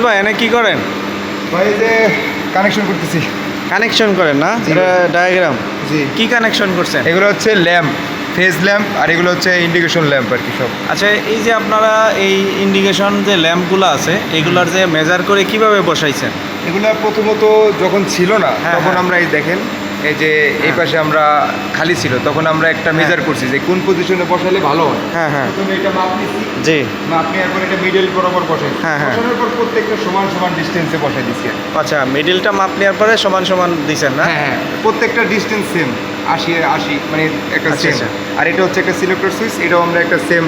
ভাই এনে কি করেন? ভাই এই যে কানেকশন করতেছি। কানেকশন করেন না? জি। এটা ডায়াগ্রাম। জি। কি কানেকশন করছেন? এগুলো হচ্ছে ল্যাম্প, ফেজ ল্যাম্প, আর এগুলো হচ্ছে ইন্ডিকেশন ল্যাম্প আর কি সব। আচ্ছা, এই যে আপনারা এই ইন্ডিকেশন যে ল্যাম্পগুলো আছে এগুলার যে মেজার করে কিভাবে বসাইছেন? এগুলো প্রথমত যখন ছিল না হ্যাঁ, তখন হ্যাঁ। আমরা এই দেখেন এই যে এই পাশে আমরা খালি ছিল তখন আমরা একটা মেজার করছি যে কোন পজিশনে বসালে ভালো হয়। হ্যাঁ, হ্যাঁ। প্রথমে এটা মাপ নিছি, জি। মাপ নেওয়ার পর এটা মিডল বরাবর বসাই, হ্যাঁ, হ্যাঁ। বসানোর পর প্রত্যেকটা সমান সমান ডিস্টেন্সে বসাই দিছি আর কি। আচ্ছা, মিডিলটা মাপ নেওয়ার পরে সমান সমান দিছেন না? হ্যাঁ হ্যাঁ, প্রত্যেকটা ডিস্টেন্স সেম 80 মানে একটা আচ্ছা, সেম। আচ্ছা। আর এটা হচ্ছে একটা সিলেক্টর সুইচ, এটাও আমরা একটা সেম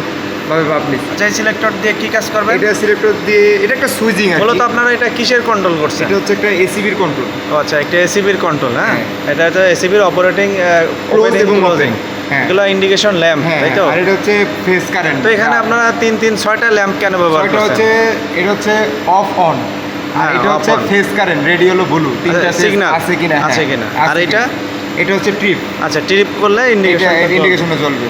ভাবে মাপ নিছি। আচ্ছা, এই সিলেক্টর দিয়ে কি কাজ করবেন? এটা সিলেক্টর দিয়ে এটা একটা সুইচিং আর মূলত কি। আপনারা এটা কিসের কন্ট্রোল করছেন? এটা হচ্ছে একটা এসিবির কন্ট্রোল। ও আচ্ছা, একটা এসিবির কন্ট্রোল। হ্যাঁ, হ্যাঁ। এটা হচ্ছে এসিবির অপারেটিং Close এবং open। হ্যাঁ। এগুলো ইন্ডিকেশন ল্যাম্প, হ্যাঁ তাই তো? আর এটা হচ্ছে ফেজ কারেন্ট। তো এখানে আপনারা 6টা ল্যাম্প কেন ব্যবহার এটা করছেন? হচ্ছে এটা হচ্ছে অফ অন, আর হ্যাঁ, এটা off হচ্ছে on। ফেজ কারেন্ট, রেডি হলো ব্লু, তিনটা signal আছে কিনা, আছে হ্যাঁ, কিনা। আছে আর এটা? কিনা। এটা হচ্ছে ট্রিপ, আচ্ছা, ট্রিপ করলে এটা ইন্ডিকেশন। ইন্ডিকেশনে চলবে।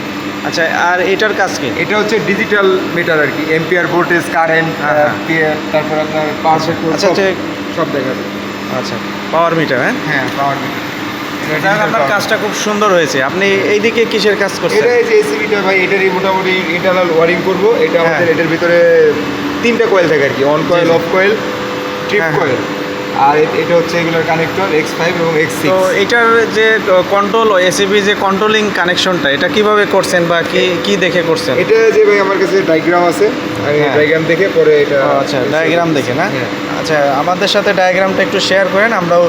আচ্ছা, আর এটার কাজ কি? এটা হচ্ছে ডিজিটাল মিটার আর কি, এম্পিয়ার, ভোল্টেজ, কারেন্ট, হ্যাঁ, তারপর আপনার পাওয়ার ফ্যাক্টর, আচ্ছা, আচ্ছা। সব দেখাবে। আচ্ছা, পাওয়ার মিটার। হ্যাঁ, হ্যাঁ, পাওয়ার মিটার। যাক, আপনার কাজটা খুব সুন্দর হয়েছে। আপনি এইদিকে কিসের কাজ করছেন? এটা এই যে এসিবিটা ভাই, এটারই মোটামুটি ইন্টারনাল ওয়ারিং করব। এটা হ্যাঁ। আমাদের এটার ভিতরে 3টা কয়েল থাকে আর কি, on coil, G, G. Of coil, trip হ্যাঁ, কয়েল। আর এটা হচ্ছে এগুলোর কানেক্টর X5 এবং X6। তো এটার যে কন্ট্রোল এসিবি যে কন্ট্রোলিং কানেকশনটা, এটা কিভাবে করছেন বা কি দেখে করছেন? এটা যে ভাই আমার কাছে ডায়াগ্রাম আছে, আমি হ্যাঁ। ডায়াগ্রাম দেখে পরে এটা। ও আচ্ছা, ডায়াগ্রাম দেখে না? হ্যাঁ। আচ্ছা, আমাদের সাথে ডায়াগ্রামটা একটু শেয়ার করেন, আমরাও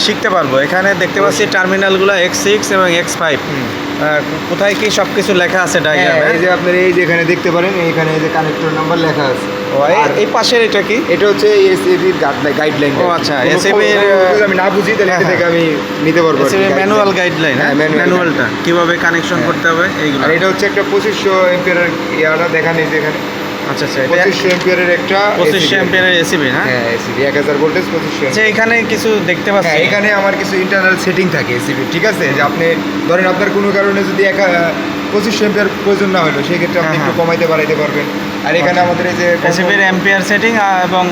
শিখতে পারবো। এখানে দেখতে পাচ্ছি টার্মিনালগুলো X6 এবং X5। কোথায় কি সব কিছু লেখা আছে হ্যাঁ, ডায়াগ্রামে? এই যে আপনার এই যে এখানে দেখতে পারেন, এইখানে এই যে কানেক্টর নাম্বার লেখা আছে। আর এই পাশের এটা কি? এটা হচ্ছে এসিবির গাইডলাইন। ও আচ্ছা, এসিবির আমি না বুঝি তাহলে হ্যাঁ, এটা থেকে আমি নিতে পারবো। ACB manual guideline. হ্যাঁ, manual ম্যানুয়ালটা কিভাবে কানেকশন হ্যাঁ। করতে হবে এইগুলো। আর এটা হচ্ছে একটা 2500 এম্পিয়ারের ইয়াটা দেখা নেই এখানে। আচ্ছা, আচ্ছা, এটা 2500 এম্পিয়ারের একটা 2500 অ্যাম্পিয়ারের এসিবি। হ্যাঁ, হ্যাঁ, এসিবি 1000 ভোল্টেজ 2500। আচ্ছা, এখানে কিছু দেখতে পাচ্ছি। হ্যাঁ, এখানে আমার কিছু ইন্টারনাল সেটিং থাকে এসিবি, ঠিক আছে? যে আপনি ধরেন আপনার কোনো কারণে যদি 2500 এম্পিয়ার প্রয়োজন না হলো, সেই ক্ষেত্রে আপনি হ্যাঁ, একটু কমাইতে বাড়াইতে পারবেন। আর এখানে আচ্ছা। আমাদের এই যে এসিবির অ্যাম্পিয়ার সেটিং এবং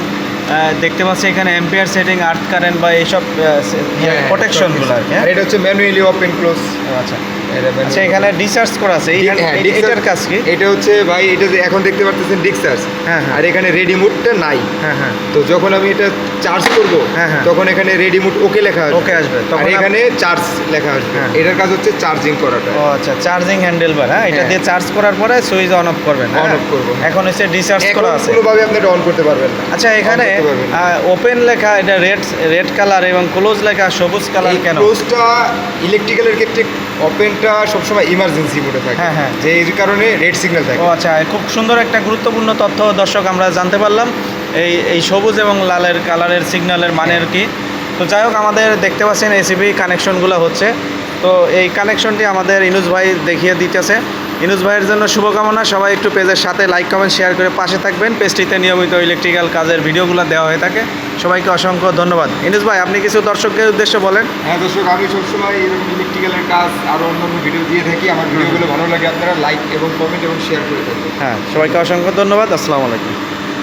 দেখতে পাচ্ছি এখানে অ্যাম্পিয়ার সেটিং, আর্থ কারেন্ট বা এইসব প্রোটেকশনগুলো আর কি। আর এটা হচ্ছে ম্যানুয়ালি ওপেন ক্লোজ। আচ্ছা, আচ্ছা, এখানে ডিসচার্জ করা আছে। এটার কাজ কি? এটা হচ্ছে ভাই, এটা যে এখন দেখতে পারতেছেন ডিসচার্জ। হ্যাঁ, হ্যাঁ। আর এখানে রেডি মোডটা নাই। হ্যাঁ, হ্যাঁ। তো যখন আমি এটা চার্জ করব, হ্যাঁ, হ্যাঁ। তখন এখানে রেডি মোড ওকে লেখা আসবে। ওকে আসবে, আর তখন এখানে চার্জ লেখা আসবে। হ্যাঁ। এটার কাজ হচ্ছে চার্জিং করাটা। ও আচ্ছা, চার্জিং হ্যান্ডেল বার। হ্যাঁ, এটা হ্যাঁ। দিয়ে চার্জ করার পরে সুইচ অন অফ করবেন। On off করবো। এখন হচ্ছে ডিসচার্জ এখন করা আছে। কোনোভাবে আপনি এটা অন করতে পারবেন না। আচ্ছা, এখানে On করতে পারবেন না। ওপেন লেখা, এটা রেড কালার এবং ক্লোজ লেখা সবুজ কালার এই কেন? ক্লোজটা ইলেকট্রিক্যালের ক্ষেত্রে, ওপেনটা সবসময় ইমার্জেন্সি মোডে থাকে। হ্যাঁ, হ্যাঁ। যে এই কারণে রেড সিগন্যাল থাকে। ও আচ্ছা, খুব সুন্দর একটা গুরুত্বপূর্ণ তথ্য দর্শক আমরা জানতে পারলাম, এই সবুজ এবং লালের কালারের সিগন্যালের মানের কি। তো যাই হোক, আমাদের দেখতে পাচ্ছেন এসিবি কানেকশনগুলো হচ্ছে। তো এই কানেকশনটি আমাদের ইনুস ভাই দেখিয়ে দিতেছে। ইনুস ভাইয়ের জন্য শুভকামনা। সবাই একটু পেজের সাথে লাইক, কমেন্ট, শেয়ার করে পাশে থাকবেন। পেজটিতে নিয়মিত ইলেকট্রিক্যাল কাজের ভিডিওগুলো দেওয়া হয়ে থাকে। সবাইকে অসংখ্য ধন্যবাদ। ইনুস ভাই, আপনি কিছু দর্শকদের উদ্দেশ্যে বলেন। হ্যাঁ দর্শক, আমি সবসময় এরকম ইলেকট্রিক্যালের কাজ আরও অন্যান্য ভিডিও দিয়ে থাকি। আমার ভিডিওগুলো ভালো লাগে, আপনারা লাইক এবং কমেন্ট এবং শেয়ার করে থাকবেন। হ্যাঁ, সবাইকে অসংখ্য ধন্যবাদ। আসসালামু আলাইকুম।